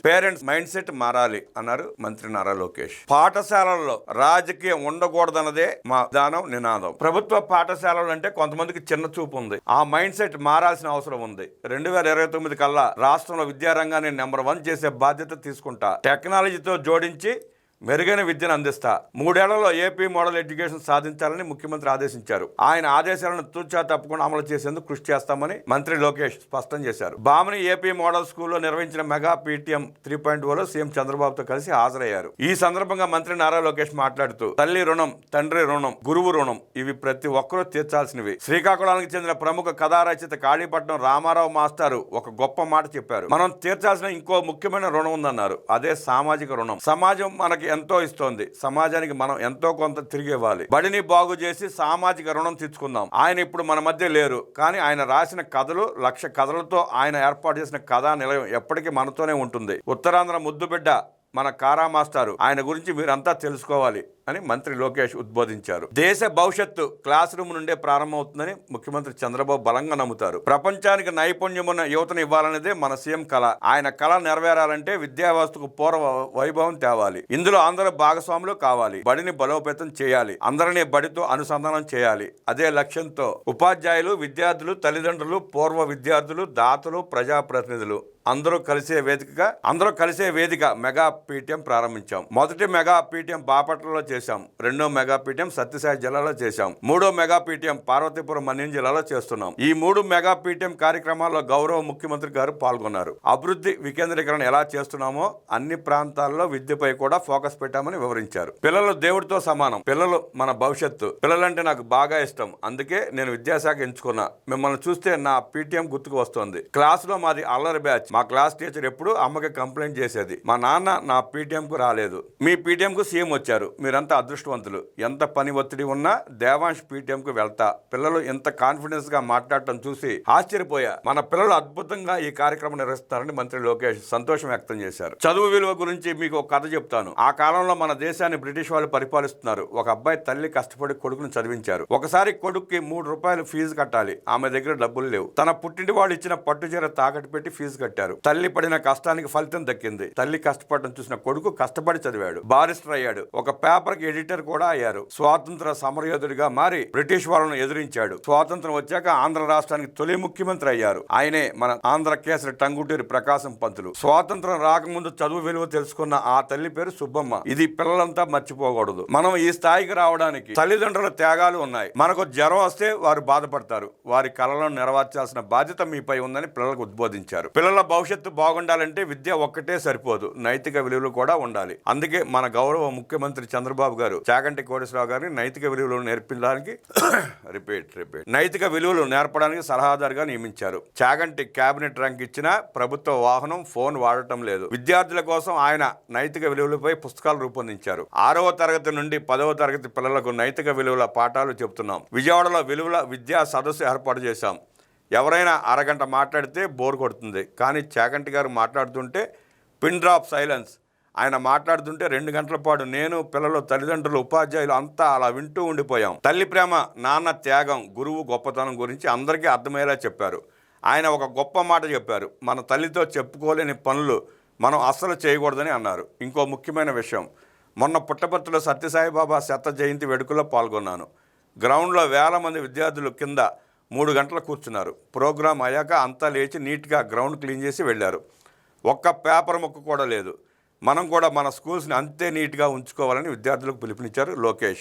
Parents mind set మారాలి అన్నారు మంత్రి నారా లోకేష్. పాఠశాలల్లో రాజకీయం ఉండకూడదన్నదే మా విధానం, నినాదం. ప్రభుత్వ పాఠశాలలు అంటే కొంతమందికి చిన్న చూపు ఉంది. ఆ మైండ్ సెట్ మారాల్సిన అవసరం ఉంది. 2029 కల్లా రాష్ట్రంలో విద్యారంగాన్ని నెంబర్ 1 చేసే బాధ్యత తీసుకుంటా. టెక్నాలజీతో జోడించి మెరుగైన విద్యను అందిస్తా. 3 ఏళ్లలో ఏపీ మోడల్ ఎడ్యుకేషన్ సాధించాలని ముఖ్యమంత్రి ఆదేశించారు. ఆయన ఆదేశాలను తూచా తప్పకుండా అమలు చేసేందుకు కృషి చేస్తామని మంత్రి లోకేష్ స్పష్టం చేశారు. బామని ఏపీ మోడల్ స్కూల్లో నిర్వహించిన మెగా పీటీఎం 3.0లో సీఎం చంద్రబాబుతో కలిసి హాజరయ్యారు. ఈ సందర్భంగా మంత్రి నారా లోకేష్ మాట్లాడుతూ తల్లి రుణం, తండ్రి రుణం, గురువు రుణం ఇవి ప్రతి ఒక్కరూ తీర్చాల్సినవి. శ్రీకాకుళానికి చెందిన ప్రముఖ కథా రచయిత కాళీపట్నం రామారావు మాస్టారు ఒక గొప్ప మాట చెప్పారు. మనం తీర్చాల్సిన ఇంకో ముఖ్యమైన రుణం ఉందన్నారు. అదే సామాజిక రుణం. సమాజం మనకి ఎంతో ఇస్తోంది. సమాజానికి మనం ఎంతో కొంత తిరిగి ఇవ్వాలి. బడిని బాగు చేసి సామాజిక రుణం తీర్చుకుందాం. ఆయన ఇప్పుడు మన మధ్య లేరు, కానీ ఆయన రాసిన కథలు 1,00,000 కథలతో ఆయన ఏర్పాటు చేసిన కథా నిలయం ఎప్పటికీ మనతోనే ఉంటుంది. ఉత్తరాంధ్ర ముద్దుబిడ్డ మన కారా మాస్టారు. ఆయన గురించి మీరంతా తెలుసుకోవాలి అని మంత్రి లోకేష్ ఉద్బోధించారు. దేశ భవిష్యత్తు క్లాస్ రూమ్ నుండే ప్రారంభమవుతుందని ముఖ్యమంత్రి చంద్రబాబు బలంగా నమ్ముతారు. ప్రపంచానికి నైపుణ్యమున్న యువతను ఇవ్వాలనేదే మన సీఎం కళ. ఆయన కళ నెరవేరాలంటే విద్యా వ్యవస్థకు పూర్వ వైభవం తేవాలి. ఇందులో అందరూ భాగస్వాములు కావాలి. బడిని బలోపేతం చేయాలి. అందరినీ బడితో అనుసంధానం చేయాలి. అదే లక్ష్యంతో ఉపాధ్యాయులు, విద్యార్థులు, తల్లిదండ్రులు, పూర్వ విద్యార్థులు, దాతలు, ప్రజాప్రతినిధులు అందరూ కలిసే వేదిక మెగా పీటీఎం ప్రారంభించాం. మొదటి మెగా పీటీఎం బాపట్లలో చేశాం. రెండో మెగా పీటీఎం సత్యసాయి జిల్లాలో చేశాం. మూడో మెగా పీటీఎం పార్వతీపురం మన్యం జిల్లాలో చేస్తున్నాం. ఈ 3 మెగా పీటీఎం కార్యక్రమాల్లో గౌరవ ముఖ్యమంత్రి గారు పాల్గొన్నారు. అభివృద్ధి వికేంద్రీకరణ ఎలా చేస్తున్నామో అన్ని ప్రాంతాల్లో విద్యపై కూడా ఫోకస్ పెట్టామని వివరించారు. పిల్లలు దేవుడితో సమానం. పిల్లలు మన భవిష్యత్తు. పిల్లలంటే నాకు బాగా ఇష్టం. అందుకే నేను విద్యాశాఖ ఎంచుకున్నా. మిమ్మల్ని చూస్తే నా పీటీఎం గుర్తుకు వస్తోంది. క్లాసులో మాది అల్లరి బ్యాచ్. మా క్లాస్ టీచర్ ఎప్పుడు అమ్మకి కంప్లైంట్ చేసేది. మా నాన్న నా పీటీఎంకు రాలేదు. మీ పీటీఎంకు సీఎం వచ్చారు. మీరంతా అదృష్టవంతులు. ఎంత పని ఒత్తిడి ఉన్నా దేవాంశ్ పీటీఎంకు వెళ్తా. పిల్లలు ఎంత కాన్ఫిడెన్స్ గా మాట్లాడటం చూసి ఆశ్చర్యపోయా. మన పిల్లలు అద్భుతంగా ఈ కార్యక్రమం నిర్వహిస్తారని మంత్రి లోకేష్ సంతోషం వ్యక్తం చేశారు. చదువు విలువ గురించి మీకు ఒక కథ చెప్తాను. ఆ కాలంలో మన దేశాన్ని బ్రిటిష్ వాళ్ళు పరిపాలిస్తున్నారు. ఒక అబ్బాయి తల్లి కష్టపడి కొడుకును చదివించారు. ఒకసారి కొడుకుకి 3 రూపాయలు ఫీజు కట్టాలి. ఆమె దగ్గర డబ్బులు లేవు. తన పుట్టింటి వాళ్ళు ఇచ్చిన పట్టుచీర తాకట్టు పెట్టి ఫీజు కట్టారు. తల్లి పడిన కష్టానికి ఫలితం దక్కింది. తల్లి కష్టపడడం చూసిన కొడుకు కష్టపడి చదివాడు. బారిస్టర్ అయ్యాడు. ఒక పేపర్ కి ఎడిటర్ కూడా అయ్యారు. స్వాతంత్ర సమరయోధుడిగా మారి బ్రిటిష్ వాళ్ళను ఎదిరించాడు. స్వాతంత్రం వచ్చాక ఆంధ్ర రాష్ట్రానికి తొలి ముఖ్యమంత్రి అయ్యారు. ఆయనే మన ఆంధ్ర కేసరి టంగుటూరి ప్రకాశం పంతులు. స్వాతంత్రం రాకముందు చదువు విలువ తెలుసుకున్న ఆ తల్లి పేరు సుబ్బమ్మ. ఇది పిల్లలంతా మర్చిపోకూడదు. మనం ఈ స్థాయికి రావడానికి తల్లిదండ్రుల త్యాగాలు ఉన్నాయి. మనకు జ్వరం వస్తే వారు బాధపడతారు. వారి కళలను నెరవేర్చాల్సిన బాధ్యత మీపై ఉందని పిల్లలకు ఉద్బోధించారు. పిల్లల భవిష్యత్తు బాగుండాలంటే విద్య ఒక్కటే సరిపోదు, నైతిక విలువలు కూడా ఉండాలి. అందుకే మన గౌరవ ముఖ్యమంత్రి చంద్రబాబు గారు చాగంటి కోటేశ్వరరావు గారిని నైతిక విలువలు నేర్పించడానికి నైతిక విలువలు నేర్పడానికి సలహాదారుగా నియమించారు. చాగంటి కేబినెట్ ర్యాంక్ ఇచ్చిన ప్రభుత్వ వాహనం, ఫోన్ వాడటం లేదు. విద్యార్థుల కోసం ఆయన నైతిక విలువలపై పుస్తకాలు రూపొందించారు. 6వ తరగతి నుండి 10వ తరగతి పిల్లలకు నైతిక విలువల పాఠాలు చెబుతున్నాం. విజయవాడలో విలువల విద్యా సదస్సు ఏర్పాటు చేశాం. ఎవరైనా అరగంట మాట్లాడితే బోర్ కొడుతుంది. కానీ చాగంటి గారు మాట్లాడుతుంటే పిన్ డ్రాప్ సైలెన్స్. ఆయన మాట్లాడుతుంటే 2 గంటల పాటు నేను, పిల్లలు, తల్లిదండ్రులు, ఉపాధ్యాయులు అంతా అలా వింటూ ఉండిపోయాం. తల్లి ప్రేమ, నాన్న త్యాగం, గురువు గొప్పతనం గురించి అందరికీ అర్థమయ్యేలా చెప్పారు. ఆయన ఒక గొప్ప మాట చెప్పారు. మన తల్లితో చెప్పుకోలేని పనులు మనం అస్సలు చేయకూడదని అన్నారు. ఇంకో ముఖ్యమైన విషయం, మొన్న పుట్టపర్తిలో సత్యసాయిబాబా శత జయంతి వేడుకల్లో పాల్గొన్నాను. గ్రౌండ్లో వేల మంది విద్యార్థులు కింద 3 గంటలు కూర్చున్నారు. ప్రోగ్రాం అయ్యాక అంతా లేచి నీట్గా గ్రౌండ్ క్లీన్ చేసి వెళ్ళారు. ఒక్క పేపర్ ముక్క కూడా లేదు. మనం కూడా మన స్కూల్స్ని అంతే నీట్గా ఉంచుకోవాలని విద్యార్థులకు పిలుపునిచ్చారు లోకేష్.